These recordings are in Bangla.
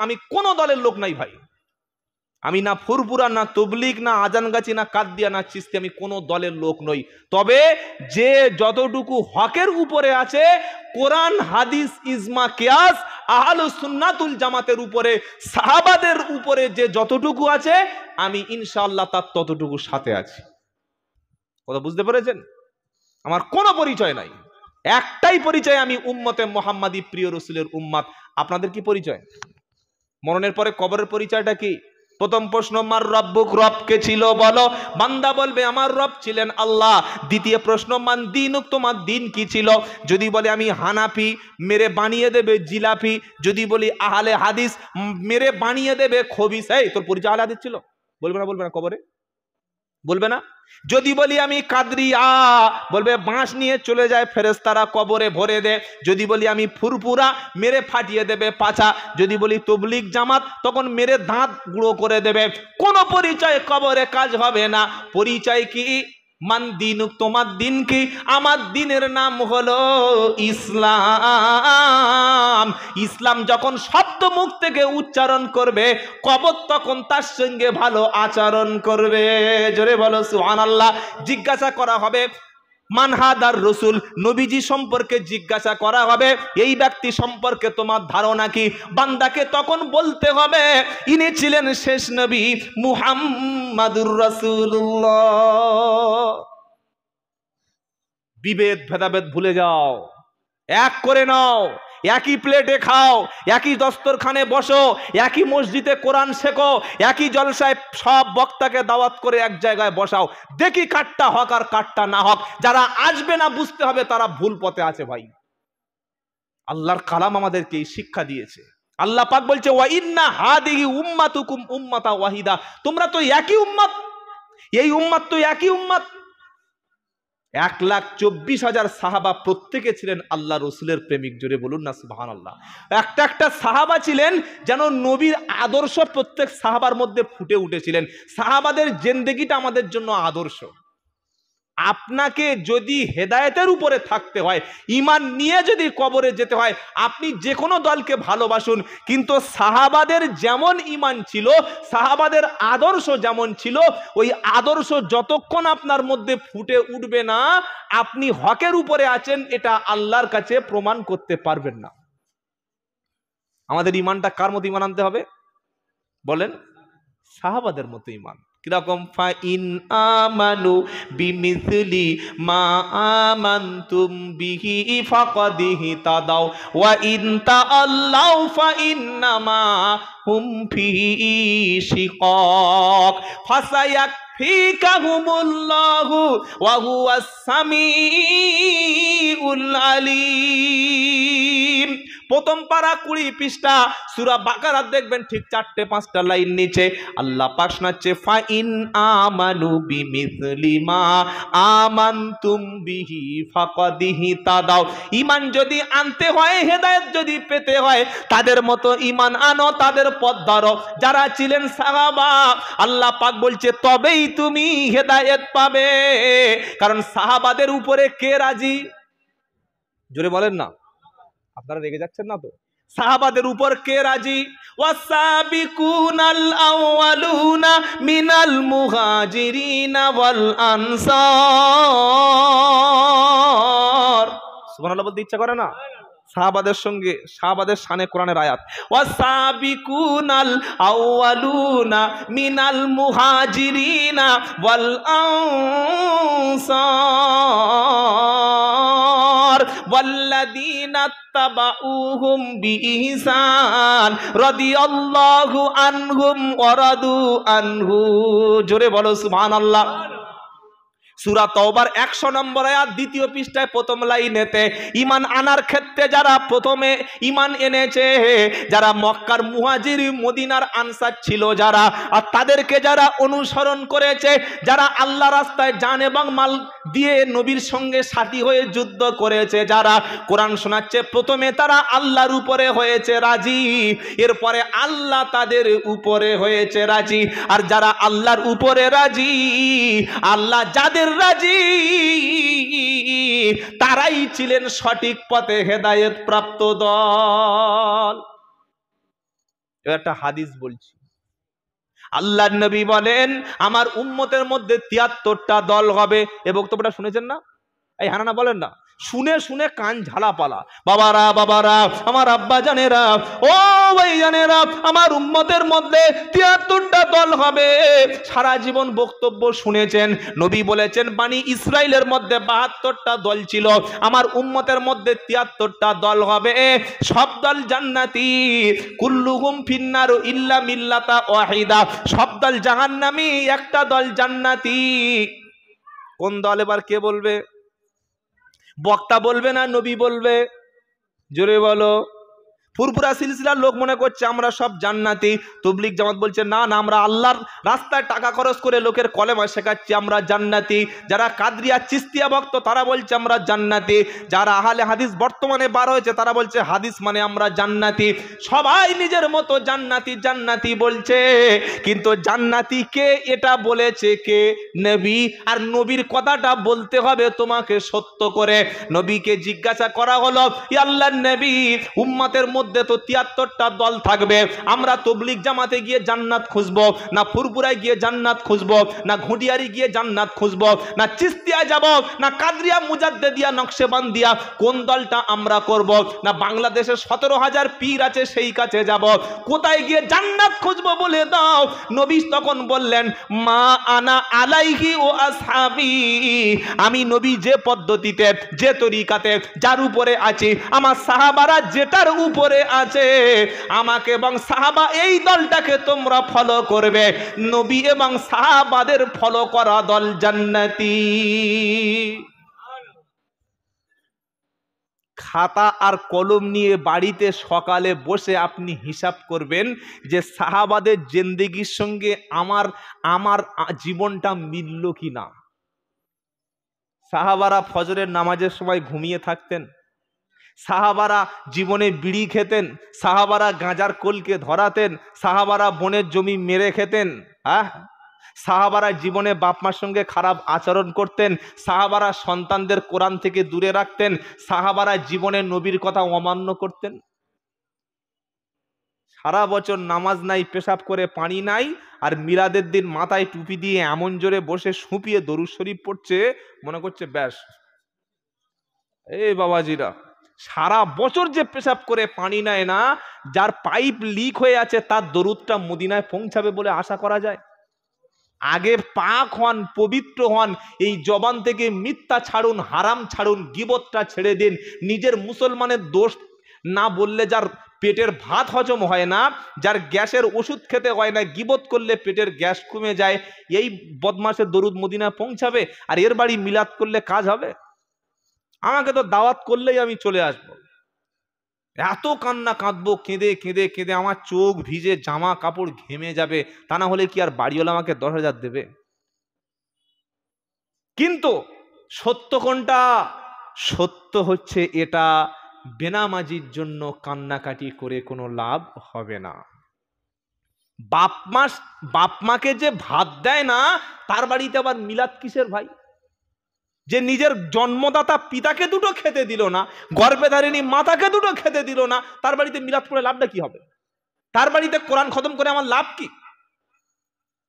আমি কোনো দলের লোক নাই ভাই। আমি না ফুরপুরা, না তবলিগ, না আজানগাছি, না কাদিয়া, না চিস্তি, আমি কোনো দলের লোক নই। তবে যে যতটুকু হকের উপরে আছে, কোরআন হাদিস ইজমা কিয়াস আহলুস সুন্নাতুল জামাতের উপরে, সাহাবাদের উপরে যে যতটুকু আছে, আমি ইনশাআল্লাহ তার ততটুকু সাথে আছি। কথা বুঝতে পেরেছেন? আমার কোনো পরিচয় নাই, একটাই পরিচয়, আমি উম্মতে মুহাম্মাদি, প্রিয় রাসূলের উম্মত। আপনাদের কি পরিচয়? মরণের পরে কবরের পরিচয়টা কি? প্রথম প্রশ্ন, মার রব্বুক, রব কে ছিল বলো? বান্দা বলবে আমার রব ছিলেন আল্লাহ। দ্বিতীয় প্রশ্ন, মান দিনুক, তোমার দিন কি ছিল? যদি বলে আমি হানাফি, মেরে বানিয়ে দেবে জিলাপি। যদি বলি আহলে হাদিস, মেরে বানিয়ে দেবে খবিস। এই তোর পরিচয় আহলে হাদিস ছিল? বলবে না? বলবে না? কবরে বলবে না? যদি বলি আমি কাদরিয়া, বলবে বাঁশ নিয়ে চলে যায় ফেরেশতারা, কবরে ভরে দে। যদি বলি আমি ফুরপুরা, মেরে ফাটিয়ে দেবে পাছা। যদি বলি তবলিগ জামাত, তখন মেরে দাঁত গুঁড়ো করে দেবে। কোন পরিচয় কবরে কাজ হবে না। পরিচয় কি? মান দিনুক, তোমার দিন কি? আমার দিনের নাম হলো ইসলাম। ইসলাম যখন শব্দ মুখ থেকে উচ্চারণ করবে, কবর তখন তার সঙ্গে ভালো আচরণ করবে। জোরে বলো সুবহানাল্লাহ। জিজ্ঞাসা করা হবে মানহাদার রসুল, নবীজি সম্পর্কে জিজ্ঞাসা করা হবে, এই ব্যক্তি সম্পর্কে তোমার ধারণা কি? বান্দাকে তখন বলতে হবে ইনি ছিলেন শেষ নবী মুহাম্মাদুর রাসূলুল্লাহ। বিভেদ ভেদাভেদ ভুলে যাও, এক করে নাও, একই প্লেটে খাও, একই দস্তরখানে বসো, একই মসজিদে কোরআন শেখো, একই জলসায় সব বক্তাকে দাওয়াত করে এক জায়গায় বসাও। দেখি কাটটা হক আর কাটটা না হক। যারা আসবে না বুঝতে হবে তারা ভুল পথে আছে ভাই। আল্লাহর কালাম আমাদেরকে এই শিক্ষা দিয়েছে। আল্লাহ পাক বলছে ওয়া ইন্না হাদিহি উম্মাতুকুম উম্মাতা ওয়াহিদা, তোমরা তো একই উম্মত, এই উম্মত তো একই উম্মত। 1,24,000 সাহাবা প্রত্যেকে ছিলেন আল্লাহ রসুলের প্রেমিক। জোরে বলুন না সুবহানাল্লাহ। একটা একটা সাহাবা ছিলেন যেন নবীর আদর্শ প্রত্যেক সাহাবার মধ্যে ফুটে উঠেছিলেন। সাহাবাদের জিন্দেগিটা আমাদের জন্য আদর্শ। আপনাকে যদি হেদায়েতের উপরে থাকতে হয়, ঈমান নিয়ে যদি কবরে যেতে হয়, আপনি যে কোনো দলকে ভালোবাসুন, কিন্তু সাহাবাদের যেমন ঈমান ছিল, সাহাবাদের আদর্শ যেমন ছিল, ওই আদর্শ যতক্ষণ আপনার মধ্যে ফুটে উঠবে না, আপনি হকের উপরে আছেন এটা আল্লাহর কাছে প্রমাণ করতে পারবেন না। আমাদের ঈমানটা কার মতো ঈমান আনতে হবে বলেন? সাহাবাদের মতো ঈমান। কিরকম? ফা ইন আমানু বিমিসলি মা আমানতুম বিহি ফাকাদিহি তাদাও ওয়া ইন তাআল্লাউ ফা ইন্নামা হুম ফি শিকাক ফাসায়াকফিকাহুমুল্লাহু ওয়া হুয়াস সামিউল আলিম। প্রথম পারা 20 পৃষ্ঠা সূরা বাকারা দেখবেন ঠিক 4-5টা লাইন নিচে আল্লাহ পাক শোনাচ্ছে ফা ইন আমানু বিমিসলি মা আমানতুম বিহি ফাকাদিহি তাদাও। ঈমান যদি আনতে হয়, হেদায়েত যদি পেতে হয়, তাদের মতো ঈমান আনো, তাদের পথ ধরো যারা ছিলেন সাহাবা। আল্লাহ পাক বলছে তবেই তুমি হেদায়েত পাবে। কারণ সাহাবাদের উপরে কে রাজি? জোরে বলেন না, আপনারা রেগে যাচ্ছেন না তো? সাহাবাদের উপর কে রাজি? ওয়াসাবিকুনাল আউয়ালুনা মিনাল মুহাজিরিনা ওয়াল আনসার। সুবহানাল্লাহ বলতে ইচ্ছা করে না? সাহাবাদের সঙ্গে সাহাবাদের শানে কোরআনের আয়াত, ওয়াসাবিকুনাল আউয়ালুনা মিনাল মুহাজিরিনা ওয়াল আনসার ওয়াল্লাযীনা তাবাউহুম বিইহসান রাদিয়াল্লাহু আনহুম ওয়া রাদু আনহু। জোরে বলো সুবহানাল্লাহ। সূরা তওবার 100 নম্বর আয়াত 2য় পৃষ্ঠায় প্রথম লাইনেতে ঈমান আনার ক্ষেত্রে যারা প্রথমে ঈমান এনেছে, যারা মক্কার মুহাজির মদিনার আনসার ছিল যারা, আর তাদেরকে যারা অনুসরণ করেছে, যারা আল্লাহ রাস্তায় জান এবং মাল দিয়ে নবীর সঙ্গে সাথী হয়ে যুদ্ধ করেছে যারা, কোরআন শোনাচ্ছে প্রথমে তারা আল্লাহর উপরে হয়েছে রাজি, এরপরে আল্লাহ তাদের উপরে হয়েছে রাজি। আর যারা আল্লাহর উপরে রাজি, আল্লাহ যাদের রাজি, তারাই ছিলেন সঠিক পথে হেদায়েত প্রাপ্ত দল। এবার একটা হাদিস বলছি। আল্লাহর নবী বলেন আমার উম্মতের মধ্যে ৭৩টা দল হবে। এই বক্তব্যটা শুনেছেন না? এই হানানা বলেন না, শুনে শুনে কান ঝালাপালা। বাবারা বাবারা, আমার আব্বা জানেরা, ও ভাই জানেরা, আমার উম্মতের মধ্যে ৭৩টা দল হবে। সারা জীবন বক্তব্য শুনেছেন, নবী বলেছেন বানি ইসরাইলের মধ্যে ৭২টা দল ছিল, আমার উম্মতের মধ্যে ৭৩টা দল হবে, সব দল জান্নাতি, কুল্লুহুম ফিন্নার ইল্লা মিল্লাতা ওয়াহিদা, সব দল জাহান্নামী, একটা দল জান্নাতি। কোন দল এবার কে বলবে? বক্তা বলবে না নবী বলবে? জোরে বলো। ফুরফুরা সিলসিলার লোক মনে করছে আমরা সব জান্নাতি, তাবলীগ জামাত বলছে না না, আমরা আল্লাহর রাস্তায় টাকা খরচ করে লোকের কলেমা শেখাচ্ছি, আমরা জান্নাতি। যারা কাদরিয়া চিস্তিয়া ভক্ত তারা বলছে আমরা জান্নাতি, যারা আহলে হাদিস বর্তমানে বার হয়েছে তারা বলছে হাদিস মানে আমরা জান্নাতি। সবাই নিজের মতো জান্নাতি জান্নাতি বলছে, কিন্তু জান্নাতি কে এটা বলেছে কে? নবী। আর নবীর কথাটা বলতে হবে তোমাকে সত্য করে। নবীকে জিজ্ঞাসা করা হলো, ইয়া আল্লাহর নবী, উম্মতের মধ্যে তো ৭৩টা দল থাকবে, আমরা তাবলীগ জামাতে গিয়ে জান্নাত খুঁজবো না, ফুরফুরায় গিয়ে জান্নাত খুঁজবো না, ঘুটিয়ারি গিয়ে জান্নাত খুঁজবো না, চিস্তিয়া যাব না, কাদরিয়া মুজাদ্দিদিয়া নকশবন্দিয়া, কোন দলটা আমরা করব? না বাংলাদেশে ১৭,০০০ পীর আছে সেই কাছে যাব, কোথায় গিয়ে জান্নাত খুঁজবো বলে দাও। নবী তখন বললেন মা আনা আলাইহি ও আসহাবি, আমি নবী যে পদ্ধতিতে যে তরিকাতে যার উপরে আছি, আমার সাহাবারা যেটার উপরে আছে, আমাকে এবং সাহাবা এই দলটাকে তোমরা ফলো করবে। নবী এবং সাহাবাদের ফলো করা দল জান্নাতি। খাতা আর কলম নিয়ে বাড়িতে সকালে বসে আপনি হিসাব করবেন যে সাহাবাদের জিন্দেগির সঙ্গে আমার আমার জীবনটা মিলল কি না। সাহাবারা ফজরের নামাজের সময় ঘুমিয়ে থাকতেন, সাহাবারা জীবনে বিড়ি খেতেন, সাহাবারা গাঁজার কোলকে ধরাতেন, সাহাবারা বনের জমি মেরে খেতেন, হ্যাঁ, সাহাবারা জীবনে বাপ মার সঙ্গে খারাপ আচরণ করতেন, সাহাবারা সন্তানদের কোরআন থেকে দূরে রাখতেন, সাহাবারা জীবনে নবীর কথা অমান্য করতেন। সারা বছর নামাজ নাই, পেশাব করে পানি নাই, আর মিলাদের দিন মাথায় টুপি দিয়ে এমন জোরে বসে সুপিয়ে দরুদ শরীফ পড়ছে, মনে করছে ব্যাস। এই বাবাজিরা, সারা বছর যে পেশাব করে পানি নেয় না, যার পাইপ লিক হয়ে আছে তার দরুদটা মদিনায় পৌঁছাবে বলে আশা করা যায়? আগে পাক হন, পবিত্র হন, এই জবান থেকে মিথ্যা ছাড়ুন, হারাম ছাড়ুন, গীবতটা ছেড়ে দিন। নিজের মুসলমানের দোষ না বললে যার পেটের ভাত হজম হয় না, যার গ্যাসের ওষুধ খেতে হয় না, গীবত করলে পেটের গ্যাস কমে যায়, এই বদমাশের দরুদ মদিনায় পৌঁছাবে? আর এর বাড়ি মিলাদ করলে কাজ হবে? আমাকে তো দাওয়াত করলেই আমি চলে আসব। এত কান্না কাঁদবো, কেঁদে কেঁদে কেঁদে আমার চোখ ভিজে, জামা কাপড় ঘেমে যাবে, তা না হলে কি আর বাড়িওয়ালা আমাকে ১০,০০০ দেবে? কিন্তু সত্য কোনটা? সত্য হচ্ছে এটা, বেনামাজির জন্য কান্নাকাটি করে কোনো লাভ হবে না। বাপ মাকে যে ভাত দেয় না, তার বাড়িতে আবার মিলাদ কিসের ভাই? যে নিজের জন্মদাতা পিতাকে দুটো খেতে দিল না, গর্ভধারিণী মাতাকে দুটো খেতে দিল না, তার বাড়িতে মিলাদ পড়ে লাভটা কি হবে? তার বাড়িতে কোরআন খতম করে আমার লাভ কি?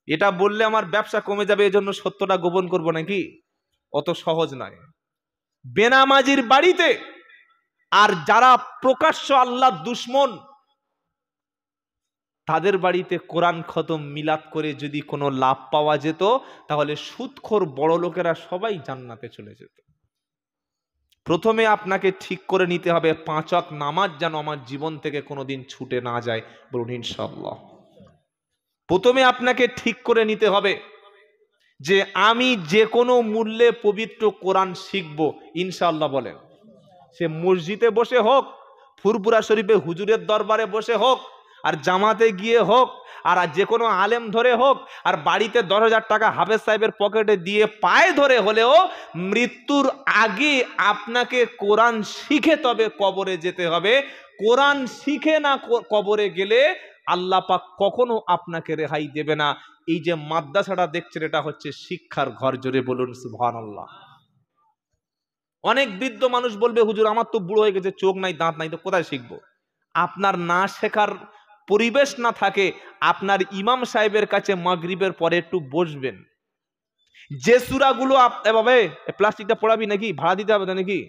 এটা বললে আমার ব্যবসা কমে যাবে, এজন্য সত্যটা গোপন করব নাকি? অত সহজ নয়। বেনামাজির বাড়িতে আর যারা প্রকাশ্য আল্লাহ দুশ্মন, তাদের বাড়িতে কোরআন খতম মিলাদ করে যদি কোনো লাভ পাওয়া যেত, তাহলে সুদখোর বড় লোকেরা সবাই জান্নাতে চলে যেত। প্রথমে আপনাকে ঠিক করে নিতে হবে ৫ ওয়াক্ত নামাজ যেন আমার জীবন থেকে কোনোদিন ছুটে না যায়। বলুন ইনশাআল্লাহ। প্রথমে আপনাকে ঠিক করে নিতে হবে যে আমি যে কোনো মূল্যে পবিত্র কোরআন শিখব ইনশাআল্লাহ। বলেন, সে মসজিদে বসে হোক, ফুরফুরা শরীফে হুজুরের দরবারে বসে হোক, আর জামাতে গিয়ে হোক, আর যে কোনো আলেম ধরে হোক, আর বাড়িতে ১০,০০০ টাকা হাফেজ সাহেবের পকেটে দিয়ে পায়ে ধরে হলেও মৃত্যুর আগে আপনাকে কোরআন শিখে তবে কবরে যেতে হবে। কোরআন শিখে না কবরে গেলে আল্লাহ পাক কখনো আপনাকে রেহাই দেবে না। এই যে মাদ্রাসাটা দেখছেন, এটা হচ্ছে শিক্ষার ঘর। জোরে বলুন সুবহানাল্লাহ। অনেক বৃদ্ধ মানুষ বলবে হুজুর আমার তো বুড়ো হয়ে গেছে, চোখ নাই, দাঁত নাই, তো কোথায় শিখবো? আপনার না শেখার পরিবেশ না থাকে, আপনার ইমাম সাহেবের কাছে মাগরিবের পরে একটু বসবেন। যে সূরাগুলো এভাবে প্লাস্টিকটা পড়াবি নাকি, ভাড়া দিতে হবে নাকি?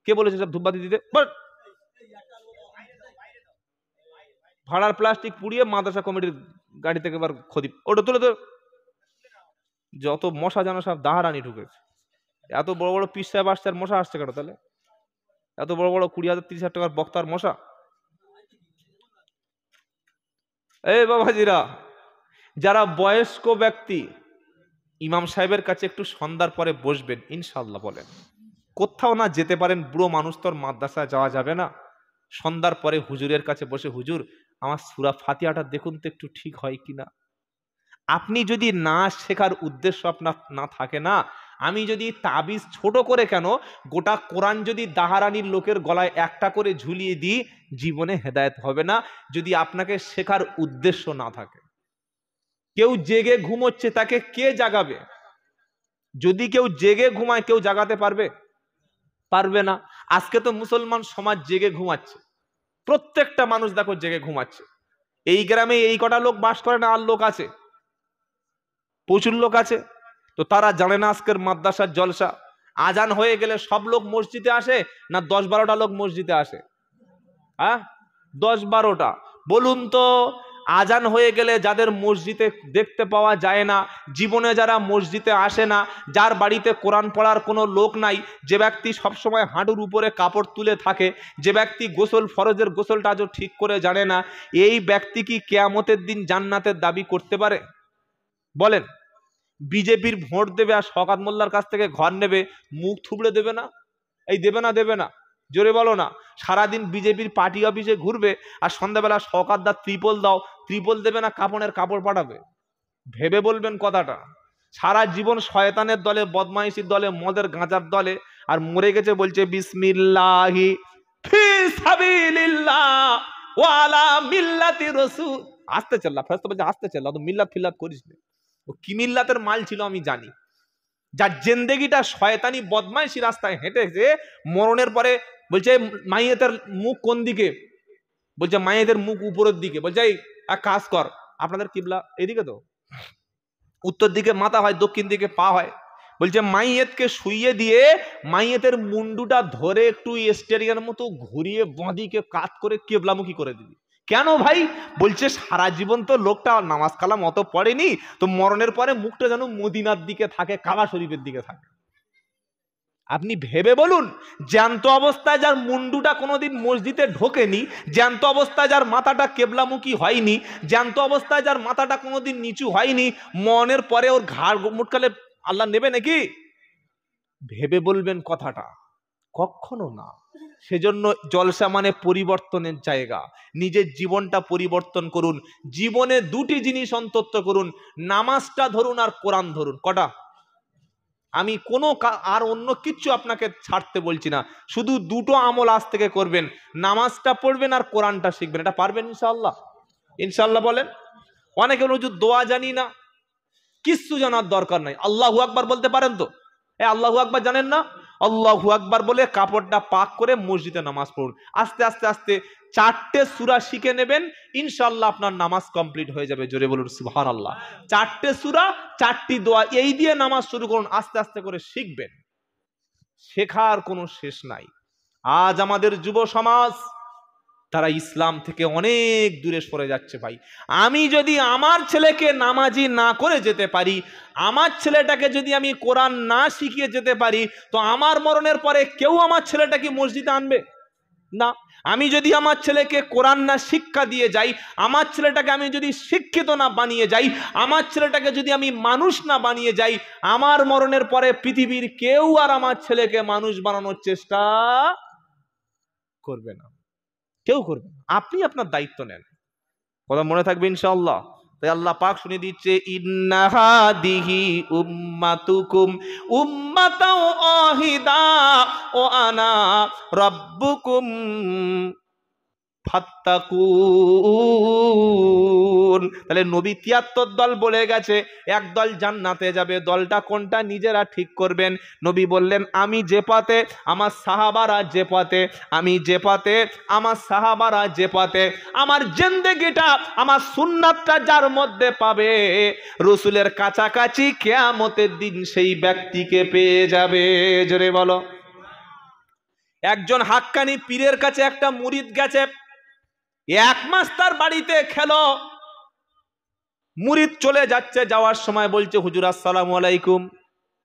কে বলেছে সব ধূপবাতি দিতে? ভাড়ার প্লাস্টিক পুড়িয়ে মাদ্রাসা কমিটির গাড়ি থেকে এবার ক্ষতি, ওটা তুলে তো। যত মশা জানো সব দাহারানি ঢুকেছে। এত বড় বড় পিস সাহেব আসছে আর মশা আসছে কেন তাহলে? এত বড় বড় 20,000 30,000 টাকার বক্তার মশা। এই বাবাজিরা, যারা বয়স্ক ব্যক্তি ইমাম সাহেবের কাছে একটু সন্ধ্যার পরে বসবেন ইনশাআল্লাহ। বলেন কোথাও না যেতে পারেন, বুড়ো মানুষ তোর মাদ্রাসায় যাওয়া যাবে না, সন্ধ্যার পরে হুজুরের কাছে বসে, হুজুর আমার সূরা ফাতিহাটা দেখুন তো একটু ঠিক হয় কিনা। আপনি যদি না শেখার উদ্দেশ্য আপনার না থাকে না, আমি যদি তাবিজ ছোট করে কেন গোটা কোরআন যদি দাহারানির লোকের গলায় একটা করে ঝুলিয়ে দিই, জীবনে হেদায়েত হবে না, যদি আপনাকে শেখার উদ্দেশ্য না থাকে। কেউ জেগে ঘুমোচ্ছে, তাকে কে জাগাবে? যদি কেউ জেগে ঘুমায়, কেউ জাগাতে পারবে? পারবে না। আজকে তো মুসলমান সমাজ জেগে ঘুমাচ্ছে, প্রত্যেকটা মানুষ দেখো জেগে ঘুমাচ্ছে। এই গ্রামে এই কটা লোক বাস করে না, আর লোক আছে, প্রচুর লোক আছে। তো তারা জানে না আজকের মাদ্রাসার জলসা। আজান হয়ে গেলে সব লোক মসজিদে আসে না 10-12টা লোক মসজিদে আসে? হ্যাঁ, 10-12টা। বলুন তো, আজান হয়ে গেলে যাদের মসজিদে দেখতে পাওয়া যায় না, জীবনে যারা মসজিদে আসে না, যার বাড়িতে কোরআন পড়ার কোনো লোক নাই, যে ব্যক্তি সবসময় হাঁটুর উপরে কাপড় তুলে থাকে, যে ব্যক্তি গোসল ফরজের গোসলটা আজও ঠিক করে জানে না, এই ব্যক্তি কি কিয়ামতের দিন জান্নাতের দাবি করতে পারে? বলেন। বিজেপির ভোট দেবে আর শওকত মোল্লার কাছ থেকে ঘর নেবে, মুখ থুবড়ে দেবে না? এই দেবে না, দেবে না? জোরে বলো না। সারাদিন বিজেপির পার্টি অফিসে ঘুরবে আর সন্ধ্যাবেলা শওকত দা ত্রিপল দাও, ত্রিপল দেবে না, কাপড়ের কাপড় পাঠাবে। ভেবে বলবেন কথাটা। সারা জীবন শয়তানের দলে, বদমাইশির দলে, মদের গাঁজার দলে, আর মরে গেছে বলছে বিসমিল্লাহি ফি সাবিলিল্লাহ ওয়া আলা মিল্লাতি রাসূল। আস্তে চাল্লা, ফেরেশতা বলছে আস্তে চাল্লা, তো মিল্লাত ফিল্লাত করিস না। ও কি মিল্লাতের মাল ছিল আমি জানি, যার জিন্দেগিটা শয়তানি বদমাইশি রাস্তায় হেঁটেছে, মরণের পরে বলছে মাইয়েতের মুখ কোন দিকে? বলছে মাইয়েতের মুখ উপরের দিকে। বলছে এই এক কাজ কর, আপনাদের কিবলা এদিকে তো, উত্তর দিকে মাথা হয়, দক্ষিণ দিকে পা হয়। বলছে মাইয়েতকে শুইয়ে দিয়ে মাইয়েতের মুন্ডুটা ধরে একটু স্টেরিয়ার মতো ঘুরিয়ে বাঁদিকে কাত করে কেবলামুখী করে দিবি। কেন ভাই? বলছে সারা জীবন তো লোকটা নামাজ কালাম অত পড়েনি, তো মরণের পরে মুখটা যেন মদিনার দিকে থাকে, কাবা শরীফের দিকে থাকে। আপনি ভেবে বলুন, জ্যান্ত অবস্থায় যার মুন্ডুটা কোনোদিন মসজিদে ঢোকেনি, জ্যান্ত অবস্থায় যার মাথাটা কেবলামুখী হয়নি, জ্যান্ত অবস্থায় যার মাথাটা কোনোদিন নিচু হয়নি, মনের পরে ওর ঘাড় মুটকালে আল্লাহ নেবে নাকি? ভেবে বলবেন কথাটা, কখনো না। সেজন্য জলসা মানে পরিবর্তনের জায়গা। নিজের জীবনটা পরিবর্তন করুন। জীবনে দুটি জিনিস অন্তত করুন, নামাজটা ধরুন আর কোরআন ধরুন। কটা? আমি কোনো আর অন্য কিচ্ছু আপনাকে ছাড়তে বলছি না, শুধু দুটো আমল আজ থেকে করবেন, নামাজটা পড়বেন আর কোরআনটা শিখবেন। এটা পারবেন ইনশাআল্লাহ? ইনশাআল্লাহ বলেন। অনেকে হুজুর দোয়া জানি না, কিচ্ছু জানার দরকার নাই, আল্লাহু আকবার বলতে পারেন তো? আল্লাহু আকবার জানেন না? আল্লাহু আকবার বলে কাপড়টা পাক করে মসজিদে নামাজ পড়ুন। আস্তে আস্তে আস্তে 4টে সূরা শিখে নেবেন, ইনশাআল্লাহ আপনার নামাজ কমপ্লিট হয়ে যাবে। জোরে বলুন সুবহানাল্লাহ। 4টে সূরা, 4টি দোয়া, এই দিয়ে নামাজ শুরু করুন, আস্তে আস্তে করে শিখবেন। শেখার কোনো শেষ নাই। আজ আমাদের যুব সমাজ তারা ইসলাম থেকে অনেক দূরে সরে যাচ্ছে ভাই। আমি যদি আমার ছেলেকে নামাজি না করে যেতে পারি, আমার ছেলেটাকে যদি আমি কোরআন না শিখিয়ে যেতে পারি, তো আমার মরণের পরে কেউ আমার ছেলেটাকে মসজিদে আনবে না। আমি যদি আমার ছেলেকে কোরআন না শিক্ষা দিয়ে যাই, আমার ছেলেটাকে আমি যদি শিক্ষিত না বানিয়ে যাই, আমার ছেলেটাকে যদি আমি মানুষ না বানিয়ে যাই, আমার মরণের পরে পৃথিবীর কেউ আর আমার ছেলেকে মানুষ বানানোর চেষ্টা করবে না, কেউ করবে না। আপনি আপনার দায়িত্ব নেন, কথা মনে থাকবে ইনশাআল্লাহ। তাই আল্লাহ পাক শুনে দিচ্ছে, ইন্না হাদিহি উম্মাতুকুম উম্মাতাও ওয়াহিদা ওয়া আনা রাব্বুকুম ফাত্তাকুন। করুন। তাহলে নবী 73 দল বলে গেছে, এক দল জান্নাতে যাবে, দলটা কোনটা নিজেরা ঠিক করবেন। নবী বললেন, আমি যে পথে আমার সাহাবারা যে পথে, আমি যে পথে আমার সাহাবারা যে পথে, আমার জিন্দেগিটা আমার সুন্নাতটা যার মধ্যে পাবে, রসুলের কাছাকাছি কিয়ামতের দিন সেই ব্যক্তিকে পেয়ে যাবে। জোরে বলো। একজন হাক্কানি পীরের কাছে একটা মুরিদ গেছে, 1 মাস তার বাড়িতে খেলো। মুরিদ চলে যাচ্ছে, যাওয়ার সময় বলছে, হুজুর আসসালামু আলাইকুম।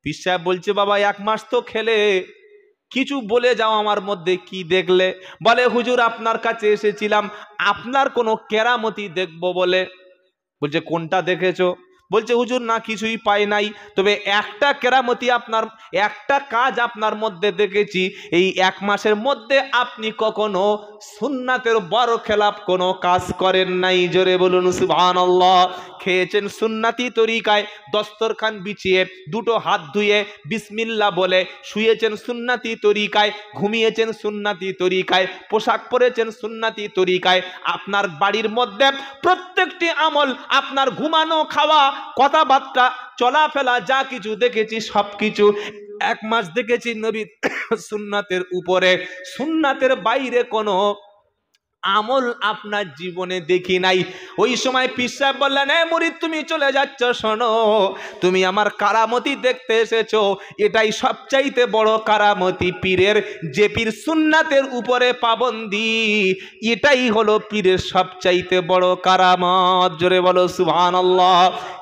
পীর সাহেব বলছে, বাবা 1 মাস তো খেলে, কিছু বলে যাও আমার মধ্যে কি দেখলে। বলে, হুজুর আপনার কাছে এসেছিলাম আপনার কোনো কেরামতি দেখবো বলে। বলছে, কোনটা দেখেছো? বলছে, হুজুর না কিছুই পাই নাই, তবে একটা কেরামতি আপনার, একটা কাজ আপনার মধ্যে দেখেছি। এই 1 মাসের মধ্যে আপনি কখনো সুন্নাতের বড় খেলাপ কোনো কাজ করেন নাই। জোরে বলুন সুবহানাল্লাহ। খেয়েছেন সুন্নাতি তরিকায়, দস্তরখান বিছিয়ে, 2টো হাত ধুয়ে বিসমিল্লাহ বলে, শুয়েছেন সুন্নাতি তরিকায়, ঘুমিয়েছেন সুন্নাতি তরিকায়, পোশাক পরেছেন সুন্নাতি তরিকায়। আপনার বাড়ির মধ্যে প্রত্যেকটি আমল, আপনার ঘুমানো, খাওয়া, কথাবার্তা, চলাফেরা, যা কিছু দেখেছি সবকিছু 1 মাস দেখেছি নবী সুন্নাতের উপরে, সুন্নাতের বাইরে কোনো আমল আপনার জীবনে দেখি নাই। ওই সময় পীর সাহেব বললেন, এ মুরিদ তুমি চলে যাচ্ছ, শোনো, তুমি আমার কারামতি দেখতে এসেছো, এটাই সবচাইতে বড় কারামতি পীরের। যে পীর সুন্নাতের উপরে পাবন্দি, এটাই হলো পীরের সবচাইতে বড় কারামত। জোরে বলো সুবহানাল্লাহ।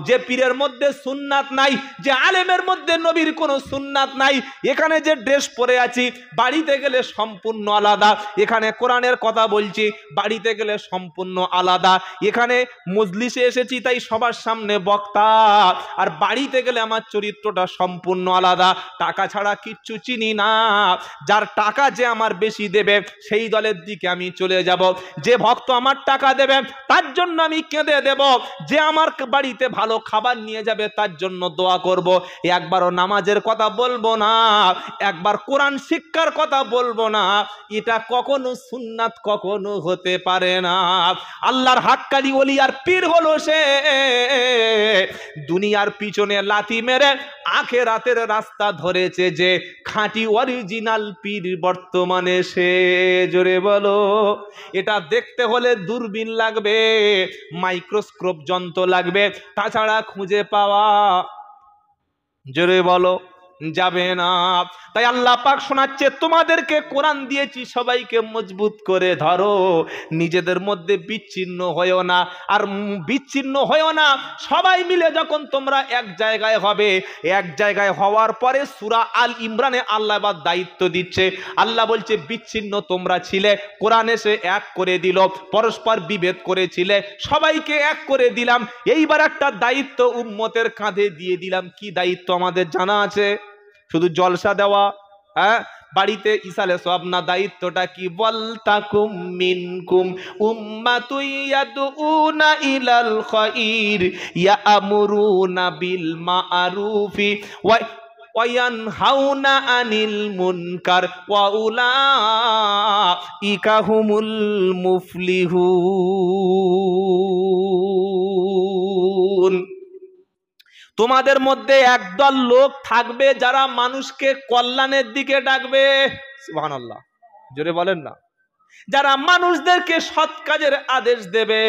যে পীরের মধ্যে সুন্নাত নাই, যে আলেমের মধ্যে নবীর কোনো সুন্নাত নাই, এখানে যে ড্রেস পরে আছি বাড়িতে গেলে সম্পূর্ণ আলাদা, এখানে কোরআনের কথা বলছি বাড়িতে গেলে সম্পূর্ণ আলাদা, এখানে মজলিসে এসেছি তাই সবার সামনে বক্তা, আর বাড়িতে গেলে আমার চরিত্রটা সম্পূর্ণ আলাদা। টাকা ছাড়া কিচ্ছু চিনি না, যার টাকা যে আমার বেশি দেবে সেই দলের দিকে আমি চলে যাব, যে ভক্ত আমার টাকা দেবে তার জন্য আমি কেঁদে দেব, যে আমার বাড়িতে ভালো খাবার নিয়ে যাবে তার জন্য দোয়া করব। একবারও নামাজের কথা বলবো না, একবার কোরআন শিক্ষার কথা বলবো না। এটা কখনো সুন্নাত কখনো হতে পারে না। আল্লাহর হাক্কানি ওলি আর পীর হলো সে দুনিয়ার পিছনে লাথি মেরে আখিরাতের রাস্তা ধরেছে, যে খাঁটি অরিজিনাল পীর বর্তমানে সে। জোরে বলো। এটা দেখতে হলে দূরবীন লাগবে, মাইক্রোস্কোপ যন্ত্র লাগবে, তাছাড়া খুঁজে পাওয়া, জোরে বলো, যাবে না। তাই আল্লাহ পাক শোনাচ্ছে, তোমাদেরকে কোরআন দিয়েছি সবাইকে মজবুত করে ধরো, নিজেদের মধ্যে বিচ্ছিন্ন হয়েও না। আর বিচ্ছিন্ন হয়েও না, সবাই মিলে যখন তোমরা এক জায়গায় হবে, এক জায়গায় হওয়ার পরে সূরা আল ইমরানে আল্লাহ আবার দায়িত্ব দিচ্ছে। আল্লাহ বলছে, বিচ্ছিন্ন তোমরা ছিলে, কোরআন এসে এক করে দিল, পরস্পর বিভেদ করেছিলে, সবাইকে এক করে দিলাম। এইবার একটা দায়িত্ব উম্মতের কাঁধে দিয়ে দিলাম। কি দায়িত্ব আমাদের জানা আছে? শুধু জলসা দেওয়া? হ্যাঁ, বাড়িতে ইসালে সব না। দায়িত্বটা কি? ওয়ালতাকুম মিনকুম উম্মাতুন ইয়াদউনা ইলাল খায়র ইয়ামুরুনা বিল মা'রুফি ওয়া ইয়ানহাউনা আনিল মুনকার ওয়া উলাইকা হুমুল মুফলিহুন। তোমাদের মধ্যে একদল লোক থাকবে যারা মানুষকে কল্যাণের দিকে ডাকবে। সুবহানাল্লাহ, জোরে বলেন না। যারা মানুষদেরকে সৎ কাজের আদেশ দেবে।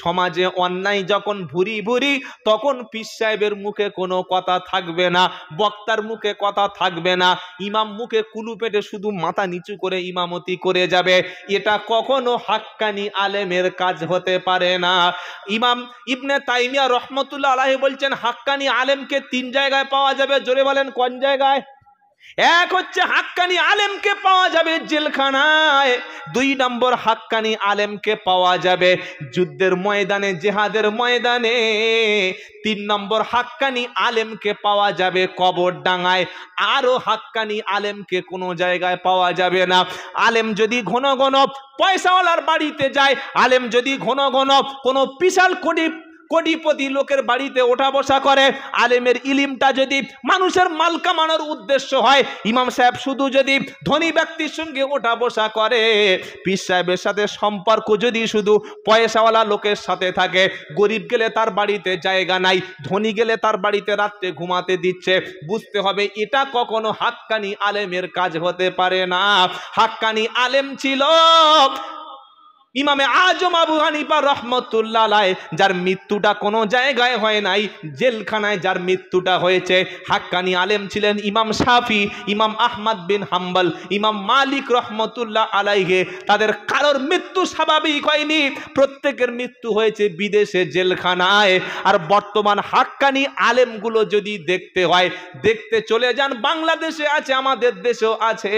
সমাজে অন্যায় যখন ভুরি ভুরি, তখন পীর সাহেবের মুখে কোনো কথা থাকবে না, বক্তার মুখে কথা থাকবে না, ইমাম মুখে কুলু পেটে শুধু মাথা নিচু করে ইমামতি করে যাবে। এটা কখনো হাক্কানি আলেমের কাজ হতে পারে না। ইমাম ইবনে তাইমিয়া রহমতুল্লাহ আলাইহি বলছেন, হাক্কানি আলেমকে 3 জায়গায় পাওয়া যাবে। জোরে বলেন, কোন জায়গায়? এক হচ্ছে হাক্কানি আলেমকে পাওয়া যাবে জেলখানায়, 2 নম্বর হাক্কানি আলেমকে পাওয়া যাবে যুদ্ধের ময়দানে, জিহাদের ময়দানে, 3 নম্বর হাক্কানি আলেমকে পাওয়া যাবে কবরডাঙ্গায়। আরো হাক্কানি আলেমকে কোনো জায়গায় পাওয়া যাবে না। আলেম যদি ঘন ঘন পয়সাওয়ালার বাড়িতে যায়, আলেম যদি ঘন ঘন কোনো বিশাল কোটি কোটিপতি লোকের বাড়িতে ওঠা বসা করে। আলেমের ইলিমটা যদি মানুষের মাল কামানোর উদ্দেশ্য হয়, ইমাম সাহেব শুধু যদি ধনী ব্যক্তির সঙ্গে ওঠা বসা করে, পীর সাহেবের সাথে সম্পর্ক যদি শুধু পয়সাওয়ালা লোকের সাথে থাকে, গরিব গেলে তার বাড়িতে জায়গা নাই, ধনী গেলে তার বাড়িতে রাত্রে ঘুমাতে দিচ্ছে, বুঝতে হবে এটা কখনো হাক্কানি আলেমের কাজ হতে পারে না। হাক্কানি আলেম ছিল ইমামে আজম আবু হানিফা রহমতুল্লাহ আলাইহি, যার মৃত্যুটা কোনো জায়গায় হয় নাই, জেলখানায় যার মৃত্যুটা হয়েছে। হাক্কানি আলেম ছিলেন ইমাম শাফি, ইমাম আহমদ বিন হাম্বল, ইমাম মালিক রহমতুল্লাহ আলাইহি। তাদের কারোর মৃত্যু স্বাভাবিক হয়নি, প্রত্যেকের মৃত্যু হয়েছে বিদেশে জেলখানায়। আর বর্তমান হাক্কানি আলেমগুলো যদি দেখতে হয়, দেখতে চলে যান, বাংলাদেশে আছে, আমাদের দেশেও আছে,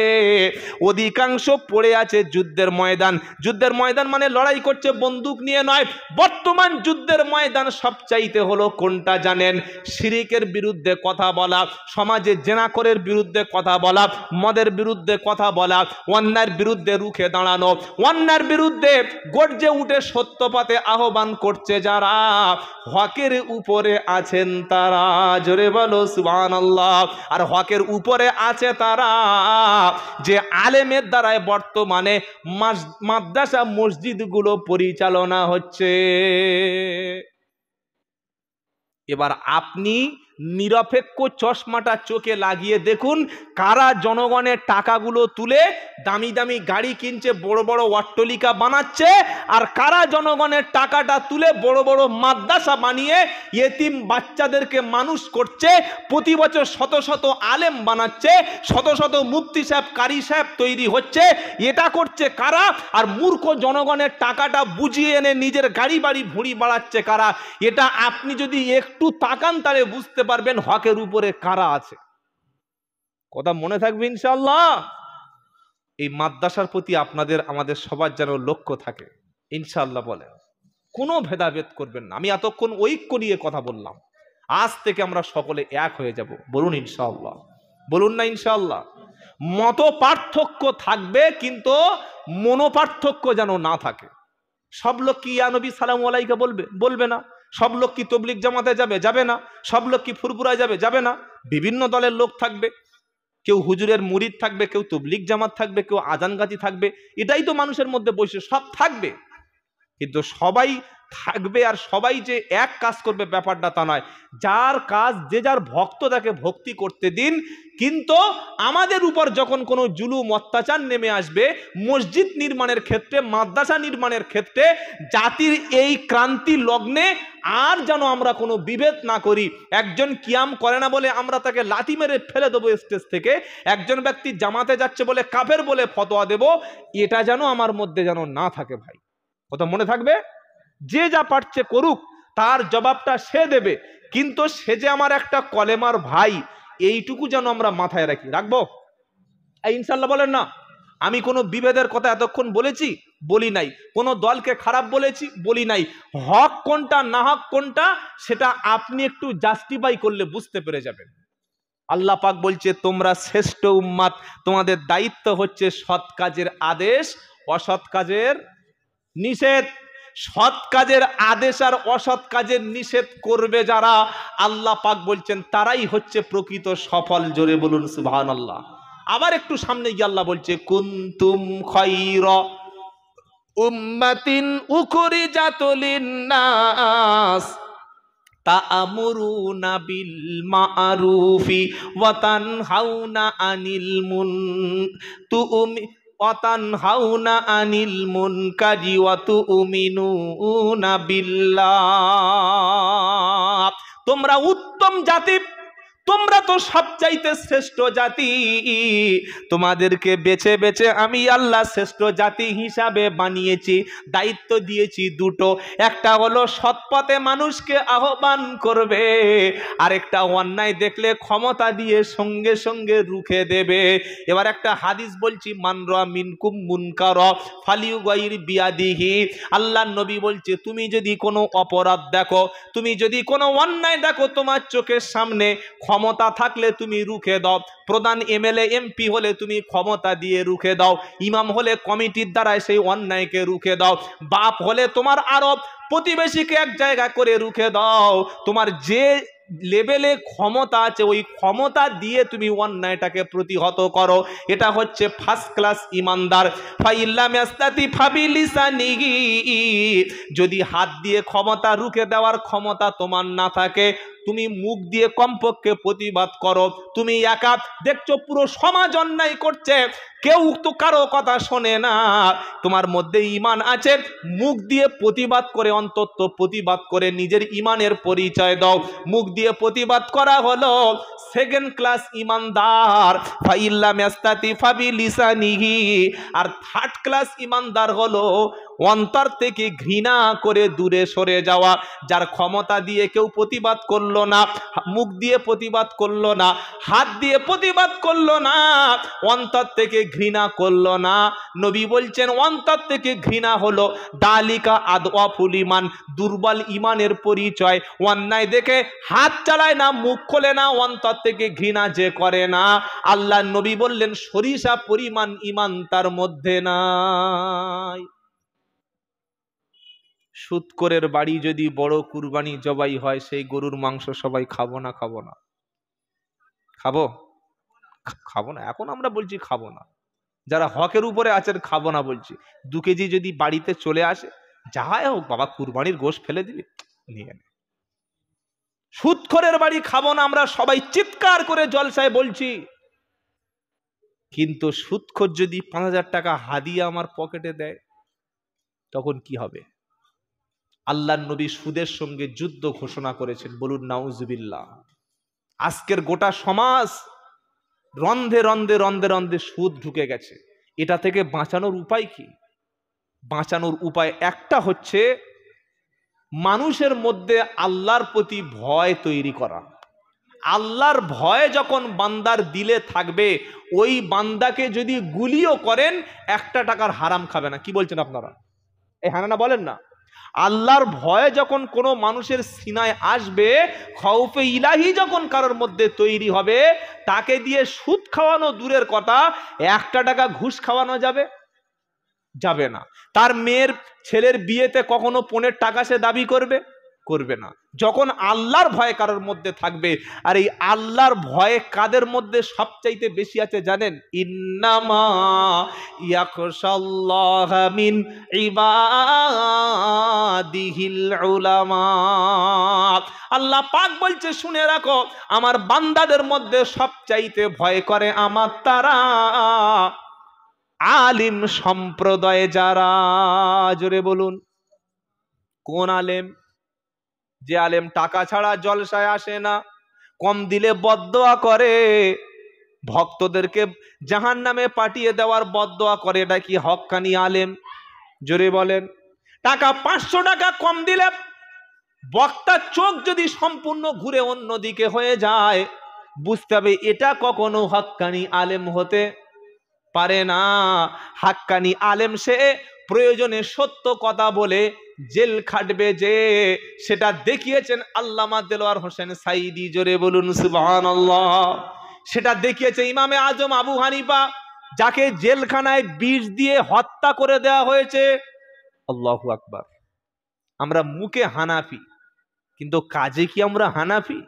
অধিকাংশ পড়ে আছে যুদ্ধের ময়দান। যুদ্ধের ময়দান মানে লড়াই করছে, বন্দুক নিয়ে নয়। বর্তমান যুদ্ধের ময়দান সবচাইতে হলো কোনটা জানেন? শিরিকের বিরুদ্ধে কথা বলা, সমাজে জেনাকরের বিরুদ্ধে কথা বলা, মদের বিরুদ্ধে কথা বলা, অন্যায়ের বিরুদ্ধে রুখে দাঁড়ানো, অন্যায়ের বিরুদ্ধে গর্জে উঠে সত্য পথে আহ্বান করছে যারা, হকের উপরে আছেন তারা, জোরে বলো সুবহানাল্লাহ। আর হকের উপরে আছে তারা যে আলেমের দ্বারায় বর্তমানে মাদ্রাসা মসজিদগুলো পরিচালনা হচ্ছে। এবার আপনি নিরপেক্ষ চশমাটা চোখে লাগিয়ে দেখুন, কারা জনগণের টাকাগুলো তুলে দামি দামি গাড়ি কিনছে, বড় বড় অট্টালিকা বানাচ্ছে, আর কারা জনগণের টাকাটা তুলে বড় বড় মাদ্রাসা বানিয়ে ইয়েতিম বাচ্চাদেরকে মানুষ করছে, প্রতি বছর শত শত আলেম বানাচ্ছে, শত শত মুফতি সাহেব, কারি সাহেব তৈরি হচ্ছে। এটা করছে কারা? আর মূর্খ জনগণের টাকাটা বুঝিয়ে এনে নিজের গাড়ি বাড়ি ভুঁড়ি বাড়াচ্ছে কারা? এটা আপনি যদি একটু তাকান তাহলে বুঝতে পারবেন হকের উপরে কারা আছে। কথা মনে থাকবে ইনশাআল্লাহ। এই মাদ্রাসার প্রতি আপনাদের আমাদের সবার যেন লক্ষ্য থাকে ইনশাআল্লাহ। বলেন, কোনো ভেদাভেদ করবেন না। আমি এতক্ষণ ঐক্য নিয়ে কথা বললাম, আজ থেকে আমরা সকলে এক হয়ে যাব। বলুন ইনশাআল্লাহ, বলুন না ইনশাআল্লাহ। মত পার্থক্য থাকবে কিন্তু মনোপার্থক্য যেন না থাকে। সব লোক কি ইয়া নবী সালামু আলাইকা বলবে? বলবে না। সব লোক কি তবলিগ জামাতে যাবে? যাবে না। সব লোক কি ফুরফুরায় যাবে? যাবে না। বিভিন্ন দলের লোক থাকবে, কেউ হুজুরের মুরিদ থাকবে, কেউ তবলিগ জামাত থাকবে, কেউ আজানগাজি থাকবে। এটাই তো মানুষের মধ্যে বৈশিষ্ট্য, সব থাকবে। কিন্তু সবাই থাকবে আর সবাই যে এক কাজ করবে ব্যাপারটা তা নয়। যার কাজ যে যার ভক্ত তাকে ভক্তি করতে দিন। কিন্তু আমাদের উপর যখন কোনো জুলুম অত্যাচার নেমে আসবে, মসজিদ নির্মাণের ক্ষেত্রে, মাদ্রাসা নির্মাণের ক্ষেত্রে, জাতির এই ক্রান্তি লগ্নে আর যেন আমরা কোনো বিভেদ না করি। একজন কিয়াম করে না বলে আমরা তাকে লাথি মেরে ফেলে দেবো স্টেজ থেকে, একজন ব্যক্তি জামাতে যাচ্ছে বলে কাফের বলে ফতোয়া দেব, এটা যেন আমার মধ্যে যেন না থাকে ভাই। কথা মনে থাকবে? যে যা পারছে করুক, তার জবাবটা সে দেবে, কিন্তু সে যে আমার একটা কলেমার ভাই, এইটুকু যেন আমরা মাথায় রাখি। রাখবো ইনশাআল্লাহ? বলেন না। আমি কোনো বিভেদের কথা এতক্ষণ বলেছি? বলি নাই। কোনো দলকে খারাপ বলেছি? বলি নাই। হক কোনটা না হক কোনটা সেটা আপনি একটু জাস্টিফাই করলে বুঝতে পেরে যাবেন। আল্লাহ পাক বলছে, তোমরা শ্রেষ্ঠ উম্মাত, তোমাদের দায়িত্ব হচ্ছে সৎ কাজের আদেশ, অসৎ কাজের নিষেধ। সৎ কাজের আদেশ আর অসৎ কাজের নিষেধ করবে যারা, আল্লাহ পাক বলছেন তারাই হচ্ছে প্রকৃত সফল। জোরে বলুন সুবহানাল্লাহ। আবার একটু সামনে গিয়ে আল্লাহ বলছে, কুনতুম খায়রা উম্মাতিন উখরিজাত লিন-নাস তা'মুরুনা বিল মা'রুফি ওয়া তানহাউনা আনিল মুনকারি ওয়া তু'মিনুনা বিল্লাহ। তোমরা উত্তম জাতি, তোমরা তো সবচাইতে শ্রেষ্ঠ জাতি। তোমাদেরকে বেছে বেছে আমি আল্লাহ শ্রেষ্ঠ জাতি হিসাবে বানিয়েছি, দায়িত্ব দিয়েছি দুটো। একটা হলো সৎ পথে মানুষকে আহ্বান করবে, আরেকটা অন্যায় দেখলে ক্ষমতা দিয়ে সঙ্গে সঙ্গে রুখে দেবে। এবার একটা হাদিস বলছি, মান রা মিনকুম মুনকারা ফালিয়ুগাইর বিয়াদিহি। আল্লাহর নবী বলছে, তুমি যদি কোনো অপরাধ দেখো, তুমি যদি কোনো অন্যায় দেখো তোমার চোখের সামনে, ক্ষমতা থাকলে তুমি রুখে দাও। প্রধান এমএলএ এমপি হলে তুমি ক্ষমতা দিয়ে রুখে দাও। ইমাম হলে কমিটির দ্বারা সেই অন্যায়কে রুখে দাও। বাপ হলে তোমার আরব, প্রতিবেশীকে এক জায়গা করে রুখে দাও। তোমার যে লেভেলে ক্ষমতা আছে ওই ক্ষমতা দিয়ে তুমি অন্যায়টাকে প্রতিহত করো। এটা হচ্ছে ফার্স্ট ক্লাস ইমানদার। ফাইল্লাম ইয়াস্তাতি ফাবিলিসানিহি, যদি হাত দিয়ে ক্ষমতা রুখে দেওয়ার ক্ষমতা তোমার না থাকে, তুমি মুখ দিয়ে কমপক্ষে প্রতিবাদ করো। তুমি একা দেখছো পুরো সমাজ অন্যায় করছে, কেউ তো কারো কথা শোনে না, তোমার মধ্যে ঈমান আছে, মুখ দিয়ে প্রতিবাদ করে, অন্তত প্রতিবাদ করে নিজের ঈমানের পরিচয় দাও। মুখ দিয়ে প্রতিবাদ করা হলো সেকেন্ড ক্লাস ঈমানদার। ফাইল্লাম ইয়াস্তাতি ফাবিলিসানিহি। আর থার্ড ক্লাস ঈমানদার হলো অন্তর থেকে ঘৃণা করে দূরে সরে যাওয়া। যার ক্ষমতা দিয়ে কেউ প্রতিবাদ করলো না, মুখ দিয়ে প্রতিবাদ করলো না, হাত দিয়ে প্রতিবাদ করলো না, অন্তর থেকে ঘৃণা করলো না। নবী বলছেন অন্তর থেকে ঘৃণা হলো দালিকা আদওয়াফুল ঈমান, দুর্বল ঈমানের পরিচয়। অন্যায় দেখে হাত চালায় না, মুখ খোলে না, অন্তর থেকে ঘৃণা যে করে না, আল্লাহ নবী বললেন সরিষা পরিমাণ ঈমান তার মধ্যে নাই। সুদখোরের বাড়ি যদি বড় কুরবানি জবাই হয়, সেই গরুর মাংস সবাই খাবো না? খাবো না? খাবো? খাবো না। এখন আমরা বলছি খাবো না, যারা হকের উপরে আছেন খাবো না বলছি। 2 কেজি যদি বাড়িতে চলে আসে, যাই হোক বাবা, কুরবানির গোশত ফেলে দিবি, নিয়ে নে। সুদখোরের বাড়ি খাবো না আমরা সবাই চিৎকার করে জলসায় বলছি, কিন্তু সুদখোর যদি 5000 টাকা হাদিয়া আমার পকেটে দেয়, তখন কি হবে? আল্লাহর নবী সুদের সঙ্গে যুদ্ধ ঘোষণা করেছেন, বলুন নাউজুবিল্লাহ। আজকের গোটা সমাজ রন্ধে রন্ধে রন্ধে রন্ধে সুদ ঢুকে গেছে। এটা থেকে বাঁচানোর উপায় কি? বাঁচানোর উপায় একটা হচ্ছে মানুষের মধ্যে আল্লাহর প্রতি ভয় তৈরি করা। আল্লাহর ভয় যখন বান্দার দিলে থাকবে, ওই বান্দাকে যদি গুলিও করেন 1 টাকার হারাম খাবে না। কি বলছেন আপনারা? এই হ্যাঁ না বলেন না? আল্লাহর ভয় যখন কোনো মানুষের সিনায় আসবে, খৌফে ইলাহি যখন কারোর মধ্যে তৈরি হবে, তাকে দিয়ে সুদ খাওয়ানো দূরের কথা, 1 টাকা ঘুষ খাওয়ানো যাবে? যাবে না। তার মেয়ের ছেলের বিয়েতে কখনো 15 টাকা সে দাবি করবে? করবে না। যখন আল্লাহর ভয় কারোর মধ্যে থাকবে, আর এই আল্লাহর ভয়ে কাদের মধ্যে সবচাইতে বেশি আছে জানেন? ইন্নামা ইয়াখশাল্লাহ মিন ইবাদিহিল উলামা। আল্লাহ পাক বলছে শুনে রাখো, আমার বান্দাদের মধ্যে সবচাইতে ভয় করে আমার তারা আলিম সম্প্রদায় যারা। জোরে বলুন, কোন আলেম? যে আলেম টাকা ছাড়া জলসায় আসে না, কম দিলে বদদোয়া করে, ভক্তদেরকে জাহান্নামে পাঠিয়ে দেওয়ার বদদোয়া করে, এটা কি হক্কানি আলেম? জোরে বলেন। টাকা 500 টাকা কম দিলে বক্তার চোখ যদি সম্পূর্ণ ঘুরে অন্যদিকে হয়ে যায়, বুঝতে হবে এটা কখনো হক্কানি আলেম হতে পারে না। হাক্কানি আলেম সে প্রয়োজনে সত্য কথা বলে জেল খাটবে, যে সেটা দেখিয়েছেন আল্লামা দেলোয়ার হোসেন সাইদি। জোরে বলুন সুবহানাল্লাহ। সেটা দেখিয়েছে ইমামে আজম আবু হানিফা, যাকে জেলখানায় বিষ দিয়ে হত্যা করে দেওয়া হয়েছে। আল্লাহু আকবার। আমরা মুখে হানাফি, কিন্তু কাজে কি আমরা হানাফি?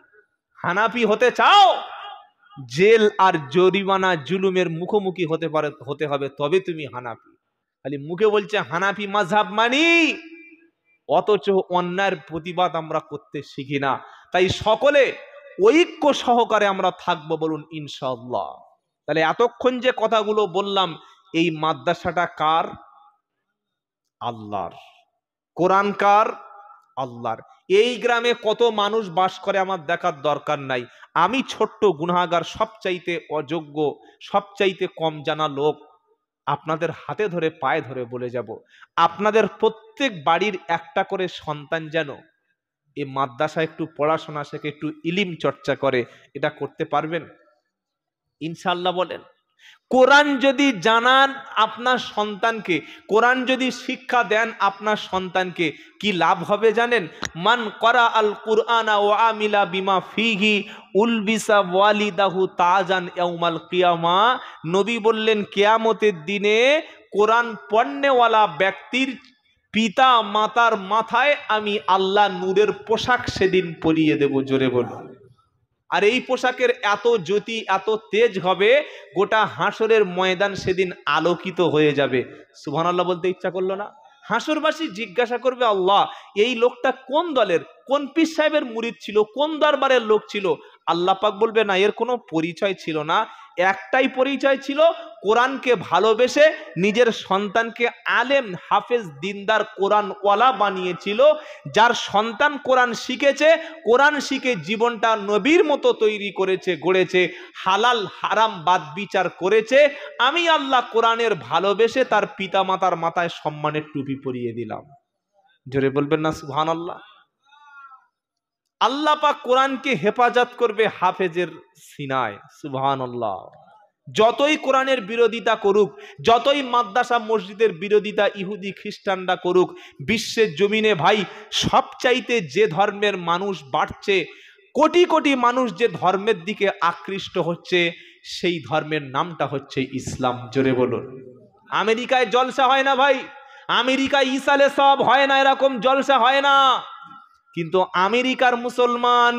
হানাফি হতে চাও, জেল আর জরিমানা জুলুমের মুখোমুখি হতে হবে, তবে তুমি হানাফি। খালি মুখে বলছে হানাফি মাযহাব মানি, অথচ অন্যায়ের প্রতিবাদ আমরা করতে শিখি না। তাই সকলে ঐক্য সহকারে আমরা থাকবো, বলুন ইনশাআল্লাহ। তাহলে এতক্ষণ যে কথাগুলো বললাম, এই মাদ্রাসাটা কার? আল্লাহর। কোরআন কার? আল্লাহর। এই গ্রামে কত মানুষ বাস করে আমার দেখার দরকার নাই। আমি ছোট্ট গুনাহগার, সবচাইতে অযোগ্য, সবচাইতে কম জানা লোক, আপনাদের হাতে ধরে পায়ে ধরে বলে যাব, আপনাদের প্রত্যেক বাড়ির একটা করে সন্তান যেন এই মাদ্রাসায় একটু পড়াশোনা শেখে, একটু ইলিম চর্চা করে। এটা করতে পারবেন ইনশাআল্লাহ? বলেন। কোরআন যদি জানান আপনার সন্তানকে, কোরআন যদি শিক্ষা দেন আপনার সন্তানকে, কি লাভ হবে জানেন? মান করা আল কুরআনা ওয়া আমিলা বিমা ফিহি উলবিসা ওয়ালিদাহু তাজান ইয়াউমাল কিয়ামা। নবী বললেন কিয়ামতের দিনে কোরআন পড়নেওয়ালা ব্যক্তির পিতা মাতার মাথায় আমি আল্লাহ নূরের পোশাক সেদিন পরিয়ে দেব, জোরে বলো। আর এই পোশাকের এত জ্যোতি, এত তেজ হবে, গোটা হাসরের ময়দান সেদিন আলোকিত হয়ে যাবে। সুবহানাল্লাহ বলতে ইচ্ছা করলো না? হাসরবাসী জিজ্ঞাসা করবে, আল্লাহ এই লোকটা কোন দলের, কোন পীর সাহেবের মুরিদ ছিল, কোন দরবারের লোক ছিল? আল্লাহ পাক বলবে, না, এর কোনো পরিচয় ছিল না, একটাই পরিচয় ছিল, কোরআনকে ভালোবেসে নিজের সন্তানকে আলেম, হাফেজ, দিনদার, কোরআনওয়ালা বানিয়েছিল। যার সন্তান কোরআন শিখেছে, কোরআন শিখে জীবনটা নবীর মতো তৈরি করেছে, গড়েছে, হালাল হারাম বাদ বিচার করেছে, আমি আল্লাহ কোরআনের ভালোবেসে তার পিতা মাতার মাথায় সম্মানের টুপি পরিয়ে দিলাম। জোরে বলবেন না সুবহানাল্লাহ? আল্লাহ পাক কোরআনকে হেফাজত করবে হাফেজের সিনায়। সুবহানাল্লাহ। যতই কোরআনের বিরোধিতা করুক, যতই মাদ্রাসা মসজিদের বিরোধিতা ইহুদি খ্রিস্টানরা করুক, বিশ্বের জমিনে ভাই সবচাইতে যে ধর্মের মানুষ বাড়ছে, কোটি কোটি মানুষ যে ধর্মের দিকে আকৃষ্ট হচ্ছে, সেই ধর্মের নামটা হচ্ছে ইসলাম। জোরে বলুন। আমেরিকায় জলসা হয় না ভাই, আমেরিকায় ইসালে সব হয় না, এরকম জলসা হয় না। কিন্তু আমেরিকার মুসলমান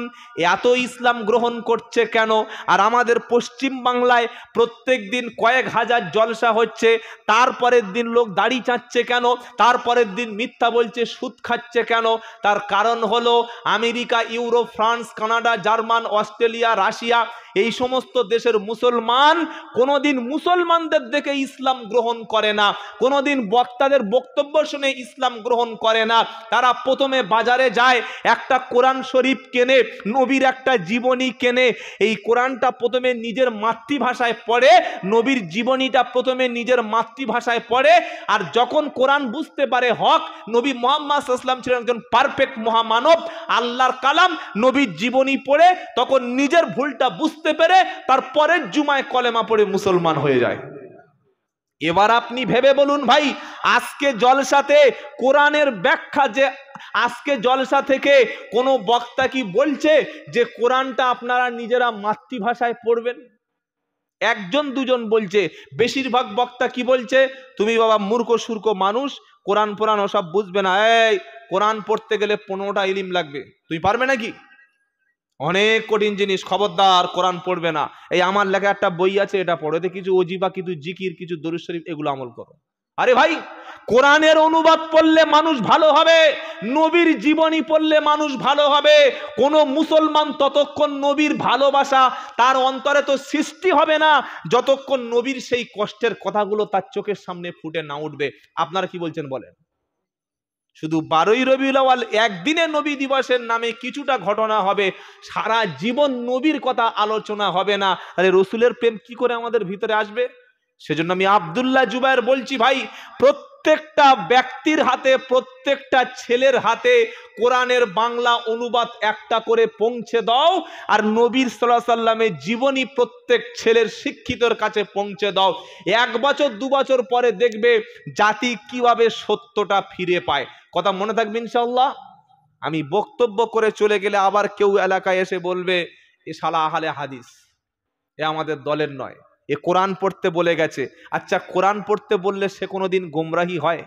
এত ইসলাম গ্রহণ করছে কেন? আর আমাদের পশ্চিম বাংলায় প্রত্যেক দিন কয়েক হাজার জলসা হচ্ছে, তারপরের দিন লোক দাড়ি চাচ্ছে কেন? তারপরের দিন মিথ্যা বলছে, সুদ খাচ্ছে কেন? তার কারণ হলো America, Europe, France, Canada, German, Australia, Russia, এই সমস্ত দেশের মুসলমান কোনোদিন মুসলমানদের দেখে ইসলাম গ্রহণ করে না, কোনোদিন বক্তাদের বক্তব্য শুনে ইসলাম গ্রহণ করে না। তারা প্রথমে বাজারে যায়, একটা কোরআন শরীফ কেনে, নবীর একটা জীবনী কেনে, এই কোরআনটা প্রথমে নিজের মাতৃভাষায় পড়ে, নবীর জীবনীটা প্রথমে নিজের মাতৃভাষায় পড়ে, আর যখন কোরআন বুঝতে পারে হক, নবী মুহাম্মদ সাল্লাল্লাহু আলাইহি ওয়াসাল্লাম ছিলেন একজন পারফেক্ট মহামানব, আল্লাহর কালাম, নবীর জীবনী পড়ে তখন নিজের ভুলটা বুঝতে পেরে তার পরের জুমায় কলেমা পড়ে মুসলমান হয়ে যায়। এবার আপনি ভেবে বলুন ভাই, আজকে জলসাতে কোরআনের ব্যাখ্যা, যে আজকে জলসা থেকে কোনো বক্তা কি বলছে যে কোরআনটা আপনারা নিজেরা মাতৃভাষায় পড়বেন? একজন দুজন বলছে। বেশিরভাগ বক্তা কি বলছে? তুমি বাবা মূর্খ সূর্খ মানুষ, কোরআন পুরাণ ওসব বুঝবে না, এই কোরআন পড়তে গেলে 15টা ইলম লাগবে, তুমি পারবে নাকি? অনেক কঠিন জিনিস, খবরদার কোরআন পড়বে না। এই আমার লেখা একটা বই আছে, এটা পড়ো, এতে কিছু ওজিবা, কিছু জিকির, কিছু দরুদ শরীফ, এগুলো আমল করো। আরে ভাই, কোরআনের অনুবাদ পড়লে মানুষ ভালো হবে, নবীর জীবনী পড়লে মানুষ ভালো হবে। কোন মুসলমান ততক্ষণ নবীর ভালোবাসা তার অন্তরে তো সৃষ্টি হবে না, যতক্ষণ নবীর সেই কষ্টের কথাগুলো তার চোখের সামনে ফুটে না উঠবে। আপনারা কি বলছেন বলেন? শুধু 12ই রবিউল আউয়াল একদিনে নবী দিবসের নামে কিছুটা ঘটনা হবে, সারা জীবন নবীর কথা আলোচনা হবে না। আরে রসুলের প্রেম কি করে আমাদের ভিতরে আসবে? সেজন্য আমি আব্দুল্লাহ জুবায়ের বলছি, ভাই প্রত্যেকটা ব্যক্তির হাতে, প্রত্যেকটা ছেলের হাতে কোরআনের বাংলা অনুবাদ একটা করে পৌঁছে দাও, আর নবীর সাল্লাল্লাহু আলাইহি সাল্লামের জীবনী প্রত্যেক ছেলের শিক্ষিতর কাছে পৌঁছে দাও। 1 বছর 2 বছর পরে দেখবে জাতি কিভাবে সত্যটা ফিরে পায়। কথা মনে থাকবে ইনশাআল্লাহ। আমি বক্তব্য করে চলে গেলে আবার কেউ এলাকায় এসে বলবে, এ শালা আহলে হাদিস, এ আমাদের দলের নয়, এ কোরআন পড়তে বলে গেছে। আচ্ছা, কোরআন পড়তে বললে সে কোনোদিন গোমরাহি হয়?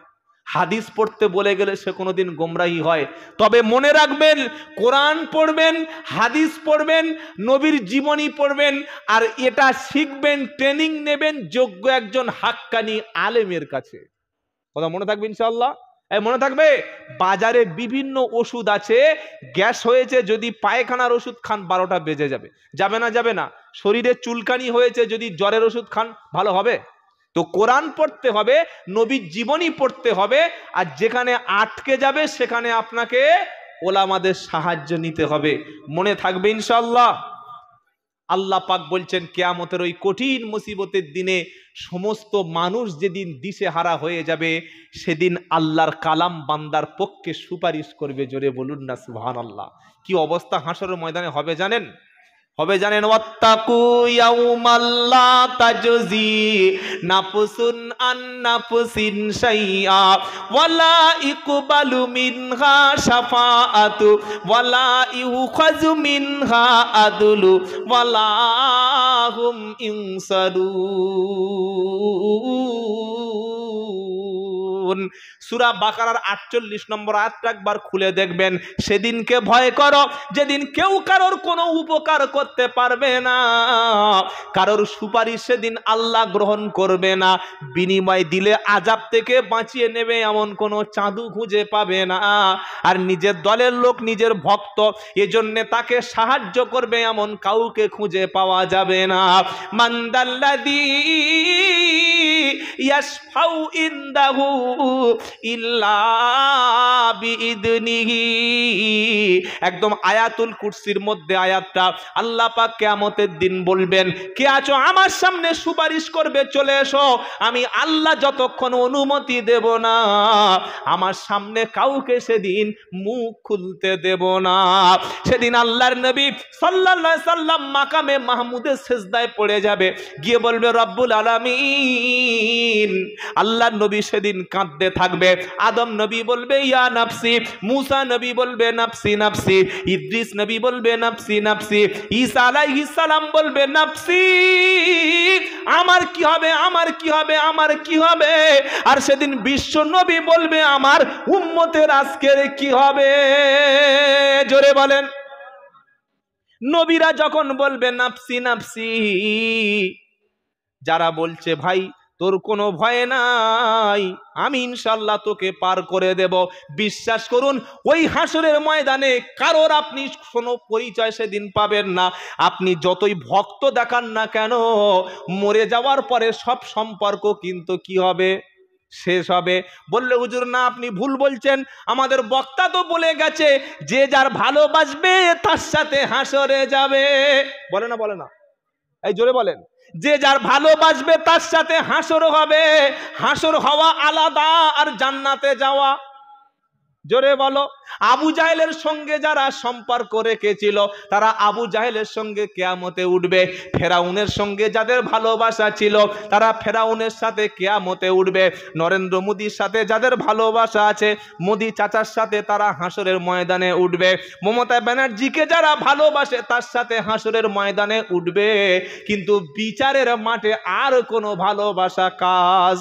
হাদিস পড়তে বলে গেলে সে কোনোদিন গোমরাহি হয়? তবে মনে রাখবেন, কোরআন পড়বেন, হাদিস পড়বেন, নবীর জীবনী পড়বেন, আর এটা শিখবেন, ট্রেনিং নেবেন যোগ্য একজন হাক্কানি আলেমের কাছে। কথা মনে থাকবে ইনশাআল্লাহ। মনে থাকবে, বাজারে বিভিন্ন ওষুধ আছে, গ্যাস হয়েছে যদি পায়খানার ওষুধ খান 12টা বেজে যাবে, যাবে না? যাবে না। শরীরে চুলকানি হয়েছে যদি জ্বরের ওষুধ খান, ভালো হবে? তো কোরআন পড়তে হবে, নবীর জীবনী পড়তে হবে, আর যেখানে আটকে যাবে সেখানে আপনাকে ওলামাদের সাহায্য নিতে হবে। মনে থাকবে ইনশাআল্লাহ। আল্লাহ পাক বলছেন, কিয়ামতের ওই কঠিন মুসিবতের দিনে সমস্ত মানুষ যেদিন দিশেহারা হয়ে যাবে, সেদিন আল্লাহর কালাম বান্দার পক্ষে সুপারিশ করবে। জোরে বলুন না সুবহানাল্লাহ। কি অবস্থা হাসরের ময়দানে হবে জানেন? হবে জানেন? ওয়াত্তাকু ইয়াউমাল লা তাজজি নাফসুন আন নাফসিন শাইআ ওয়ালা ইকবালু মিনহা শাফাআতু ওয়ালা ইউখাযু মিনহা আদলু ওয়ালা হুম ইনসারুন। সূরা বাকারার 48 নম্বর আয়াতটা একবার খুলে দেখবেন। সেদিনকে ভয় করো যেদিন কেউ কারোর কোনো উপকার করতে পারবে না, কারোর সুপারিশ সেদিন আল্লাহ গ্রহণ করবে না, বিনিময় দিলে আযাব থেকে বাঁচিয়ে নেবে এমন কোনো চাঁদু খুঁজে পাবে না। আর নিজের দলের লোক, নিজের ভক্ত, এজন্য তাকে সাহায্য করবে এমন কাউকে খুঁজে পাওয়া যাবে না। মান্দাল্লাযী ইয়াশফাউ ইনদাহু ইল্লা বিইذনিহি। একদম আয়াতুল কুরসির মধ্যে আয়াতটা আল্লাহ পাক কিয়ামতের দিন বলবেন, কে আছো আমার সামনে সুপারিশ করবে, চলে এসো। আমি আল্লাহ যতক্ষণ অনুমতি দেব না, আমার সামনে কাউকে সেদিন মুখ খুলতে দেব না। সেদিন আল্লাহর নবী সাল্লাল্লাহু আলাইহি সাল্লাম মাকামে মাহমুদের সিজদায় পড়ে যাবে, গিয়ে বলবে রব্বুল আলামিন। আল্লাহর নবী সেদিন কাঁদতে থাকবে। আদম নবী বলবে ইয়া নাফসি, মুসা নবী বলবে নাফসি নাফসি, ইদ্রিস নবী বলবে নাফসি নাফসি, ঈসা আলাইহিস সালাম বলবে নাফসি, আমার কি হবে, আমার কি হবে, আমার কি হবে। আর সেদিন বিশ্ব নবী বলবে আমার উম্মতের আজকের কি হবে। জোরে বলেন। নবীরা যখন বলবে নাফসি নাফসি, যারা বলছে ভাই তোর কোনো ভয় নাই, আমি ইনশাআল্লাহ তোকে পার করে দেব, বিশ্বাস করুন ওই হাসরের ময়দানে কারোর আপনি কোনো পরিচয় সেদিন পাবেন না। আপনি যতই ভক্ত দেখান না কেন, মরে যাওয়ার পরে সব সম্পর্ক কিন্তু কি হবে, শেষ হবে। বললে হুজুর না আপনি ভুল বলছেন, আমাদের বক্তা তো বলে গেছে যে যার ভালোবাসবে তার সাথে হাসরে যাবে। বলে না, বলে না, এই জোরে বলেন। যে যার ভালোবাসবে তার সাথে হাসর হবে। হাসর হওয়া আলাদা আর জান্নাতে যাওয়া। জোরে বলো। আবু জাহেলের সঙ্গে যারা সম্পর্ক রেখেছিল তারা আবু জাহেলের সঙ্গে কিয়ামতে উঠবে। ফেরাউনের সঙ্গে যাদের ভালোবাসা ছিল তারা ফেরাউনের সাথে কিয়ামতে উঠবে। নরেন্দ্র মোদির সাথে যাদের ভালোবাসা আছে, মোদি চাচার সাথে তারা হাসরের ময়দানে উঠবে। মমতা ব্যানার্জিকে যারা ভালোবাসে তার সাথে হাসরের ময়দানে উঠবে। কিন্তু বিচারের মাঠে আর কোনো ভালোবাসা কাজ।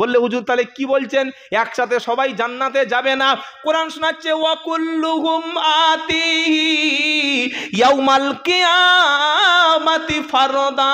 বললে হুজুর তাহলে কি বলছেন, একসাথে সবাই জান্নাতে যাবে না? কোরআন শোনাচ্ছে ওয়াকুল্লুহুম আতিহি ইয়াউমাল কিয়ামাতি ফারদা।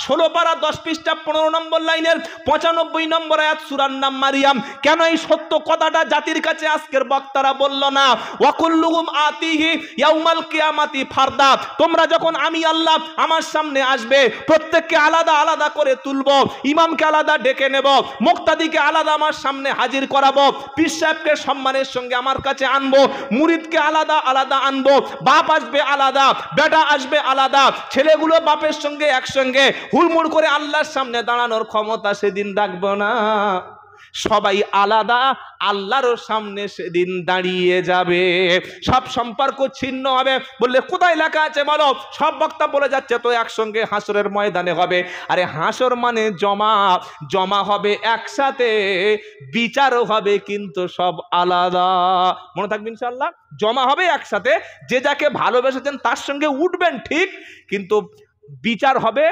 16 পারা 10 পৃষ্ঠা 15 নম্বর লাইনের 95 নম্বর আয়াত, সূরার নাম মারিয়াম। কেন এই সত্য কথাটা জাতির কাছে আজকের বক্তারা বলল না? ওয়াকুল্লুহুম আতিহি ইয়াউমাল কিয়ামাতি ফারদা। তোমরা যখন আমি আল্লাহ আমার সামনে আসবে, প্রত্যেককে আলাদা আলাদা করে তুলবো, ইমামকে আলাদা ডেকে নেব, মুক্তাদিকে আলাদা আমার সামনে হাজির করাবো, পীর সাহেবকে সম্মানের সঙ্গে আমার কাছে আনবো, মুরিদকে আলাদা আলাদা আনবো, বাপ আসবে আলাদা, বেটা আসবে আলাদা, ছেলেগুলো বাপের সঙ্গে একসঙ্গে হুড়মুড় করে আল্লাহর সামনে দাঁড়ানোর ক্ষমতা সেদিন রাখবো না। সবাই আলাদা আল্লাহর সামনে সেদিন দাঁড়িয়ে যাবে, সব সম্পর্ক ছিন্ন হবে। বললে কোথায় লেখা আছে বলো? সব বক্তা বলে যাচ্ছে তো একসঙ্গে হাসরের ময়দানে হবে। আরে হাসর মানে জমা, জমা হবে একসাথে, বিচারও হবে কিন্তু সব আলাদা। মনে থাকবে ইনশাআল্লাহ, জমা হবে একসাথে, যে যাকে ভালোবেসেছেন তার সঙ্গে উঠবেন ঠিক, কিন্তু বিচার হবে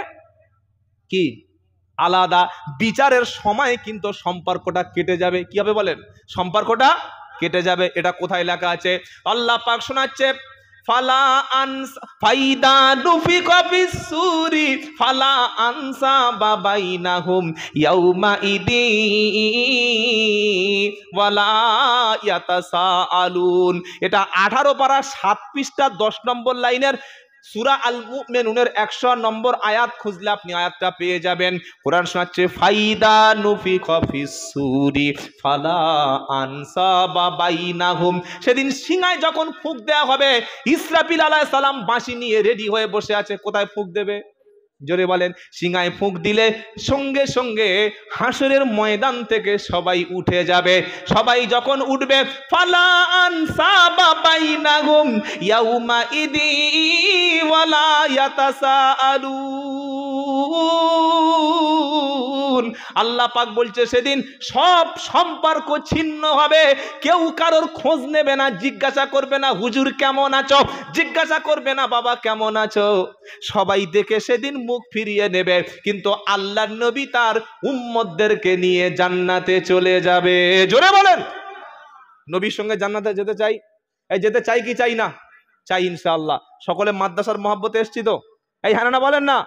কি আলাদা। বিচারের সময় কিন্তু সম্পর্কটা কেটে যাবে। কি হবে বলেন? সম্পর্কটা কেটে যাবে। এটা কোথায় লেখা আছে? আল্লাহ পাক শোনাচ্ছে ফালা আনসা ফাইদা নুফিকা ফিসসুরি ফালা আনসা বাইনাহুম ইয়াউমা ইদি ওয়ালা ইয়াতাসাআলুন। এটা 18 পারা 7 পৃষ্ঠা 10 নম্বর লাইনের সূরা আল মুমিনুনের 100 নম্বর আয়াত খুঁজলে আপনি আয়াতটা পেয়ে যাবেন। কোরআন শোনাচ্ছে ফাইদা নুফিকা ফিসসুরি ফালা আনসাবা বাইনাহুম। সেদিন সিংহায় যখন ফুঁক দেওয়া হবে, ইসরাফিল আলাইহিস সালাম বাঁশি নিয়ে রেডি হয়ে বসে আছে। কোথায় ফুঁক দেবে? জোরে বলেন। সিংহায় ফুঁক দিলে সঙ্গে সঙ্গে হাসরের ময়দান থেকে সবাই উঠে যাবে। সবাই যখন উঠবে, ফালা আনসাবা বাইনাহুম ইয়াউমা ইদি ওয়ালা ইয়াতাসাআলুন। ইউনসুরুন। আল্লাহ পাক বলছে সেদিন সব সম্পর্ক ছিন্ন হবে, কেউ কারোর খোঁজ নেবে না, জিজ্ঞাসা করবে না হুজুর কেমন আছো, জিজ্ঞাসা করবে না বাবা কেমন আছো, সবাই দেখে সেদিন মুখ ফিরিয়ে নেবে। কিন্তু আল্লাহর নবী তার উম্মতদেরকে নিয়ে জান্নাতে চলে যাবে। জোরে বলেন, নবীর সঙ্গে জান্নাতে যেতে চাই? এই যেতে চাই কি চাই না? চাই ইনশাআল্লাহ। সকলে মাদ্রাসার মহব্বতে এসছি তো? এই হ্যাঁ না বলেন না?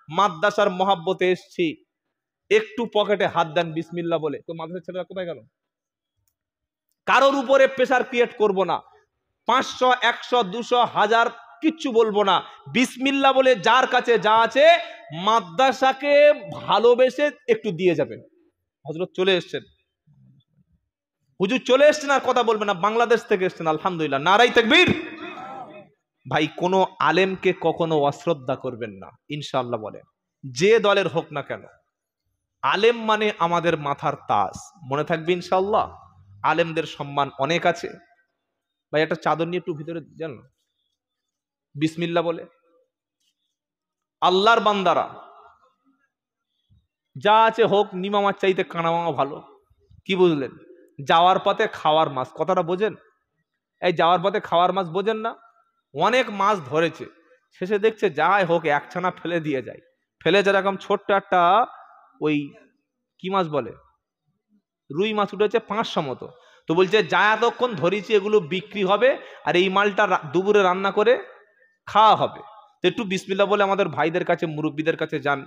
মাদ্রাসার মহব্বতে এসছি। একটু পকেটে হাত দেন বিসমিল্লাহ বলে। তো মাদ্রাসার ছেলেরা কোথায় গেল? কারোর উপরে প্রেসার ক্রিয়েট করব না। 500 100 200 1000 কিচ্ছু বলবো না। বিসমিল্লাহ বলে যার কাছে যা আছে মাদ্রাসাকে ভালোবেসে একটু দিয়ে যাবেন। হযরত চলে এসেছেন, হুজুর চলে এসেছেন, আর কথা বলবেন না, বাংলাদেশ থেকে এসেছেন, আলহামদুলিল্লাহ, নারাই তাকবীর। ভাই কোনো আলেমকে কখনো অশ্রদ্ধা করবেন না ইনশাআল্লাহ বলেন, যে দলের হোক না কেন। আলেম মানে আমাদের মাথার তাজ, মনে থাকবে ইনশাআল্লাহ। আলেমদের সম্মান অনেক আছে। ভাই একটা চাদর নিয়ে একটু ভিতরে যান, বিসমিল্লাহ বলে। আল্লাহর বান্দারা যা আছে হোক, নিমামার চাইতে কানামামা ভালো। কি বুঝলেন? যাওয়ার পথে খাওয়ার মাছ, কথাটা বোঝেন? এই যাওয়ার পথে খাওয়ার মাছ বোঝেন না? অনেক মাছ ধরেছে, শেষে দেখছে যাই হোক একছানা ফেলে দিয়ে যায়। ফেলে যেরকম ছোট্ট একটা ওই কি মাছ বলে, রুই মাছ উঠেছে 500 মতো। তো বলছে যা এতক্ষণ ধরেছি এগুলো বিক্রি হবে, আর এই মালটা দুপুরে রান্না করে খাওয়া হবে। তো একটু বিসমিল্লাহ বলে আমাদের ভাইদের কাছে, মুরব্বীদের কাছে যান।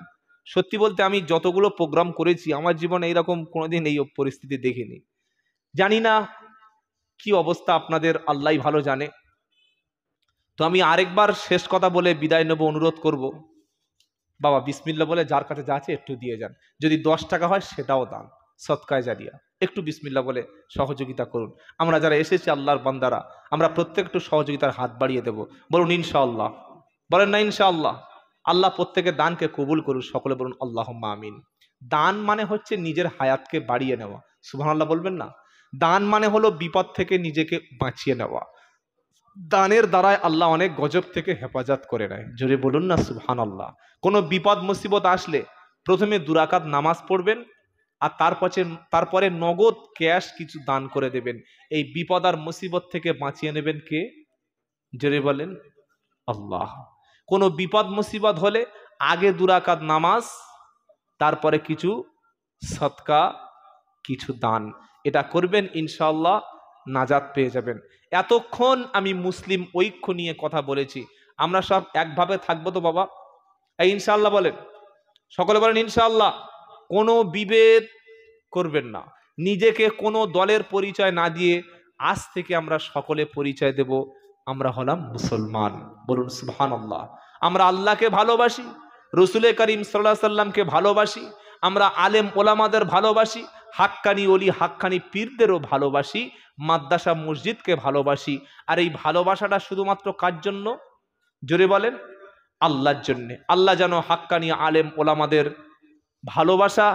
সত্যি বলতে আমি যতগুলো প্রোগ্রাম করেছি আমার জীবনে এইরকম কোনোদিন এই পরিস্থিতি দেখিনি। জানি না কি অবস্থা আপনাদের, আল্লাহই ভালো জানে। তো আমি আরেকবার শেষ কথা বলে বিদায় নেব, অনুরোধ করব, বাবা বিসমিল্লাহ বলে যার কাছে যা আছে একটু দিয়ে যান। যদি 10 টাকা হয় সেটাও দান, সদকায়ে জারিয়া। একটু বিসমিল্লাহ বলে সহযোগিতা করুন। আমরা যারা এসেছি আল্লাহর বান্দারা, আমরা প্রত্যেক একটু সহযোগিতার হাত বাড়িয়ে দেব। বলুন ইনশাআল্লাহ, বলেন না ইনশাআল্লাহ। আল্লাহ প্রত্যেকের দানকে কবুল করুন, সকলে বলুন আল্লাহুম্মা আমিন। দান মানে হচ্ছে নিজের হায়াতকে বাড়িয়ে নেওয়া, সুবহানাল্লাহ বলবেন না? দান মানে হলো বিপদ থেকে নিজেকে বাঁচিয়ে নেওয়া। দানের দ্বারায় আল্লাহ অনেক গজব থেকে হেফাজত করে নেয়, জোরে বলুন না সুবহানাল্লাহ। কোনো বিপদ মুসিবত আসলে প্রথমে 2 রাকাত নামাজ পড়বেন, আর তারপরে নগদ ক্যাশ কিছু দান করে দেবেন। এই বিপদ আর মুসিবত থেকে বাঁচিয়ে নেবেন কে? জোরে বলেন আল্লাহ। কোনো বিপদ মুসিবত হলে আগে 2 রাকাত নামাজ, তারপরে কিছু সদকা, কিছু দান, এটা করবেন, ইনশাআল্লাহ নাজাত পেয়ে যাবেন। এতক্ষণ আমি মুসলিম ঐক্য নিয়ে কথা বলেছি, আমরা সব একভাবে থাকবো তো বাবা? এই ইনশাআল্লাহ বলেন, সকলে বলেন ইনশাআল্লাহ। কোনো বিভেদ করবেন না, নিজেকে কোনো দলের পরিচয় না দিয়ে আজ থেকে আমরা সকলে পরিচয় দেব, আমরা হলাম মুসলমান। বলুন সুবহানাল্লাহ। আমরা আল্লাহকে ভালোবাসি, রসুলে করিম সাল্লাল্লাহু আলাইহি সাল্লামকে ভালোবাসি, আমরা আলেম ওলামাদের ভালোবাসি, হাক্কানি ওলি হাক্কানি পীরদেরও ভালোবাসি, মাদ্রাসা মসজিদকে ভালোবাসি। আর এই ভালোবাসাটা শুধুমাত্র কার জন্য? জোরে বলেন, আল্লাহর জন্য। আল্লাহ যেন হাক্কানি আলেম ওলামাদের ভালোবাসা,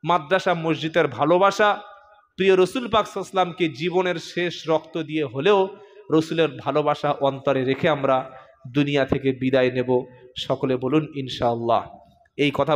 মাদ্রাসা মসজিদের ভালোবাসা, প্রিয় রসুল পাক সাল্লাল্লাহু আলাইহি ওয়াসাল্লামকে জীবনের শেষ রক্ত দিয়ে হলেও রসুলের ভালোবাসা অন্তরে রেখে আমরা দুনিয়া থেকে বিদায় নেব। সকলে বলুন ইনশাআল্লাহ। এই কথা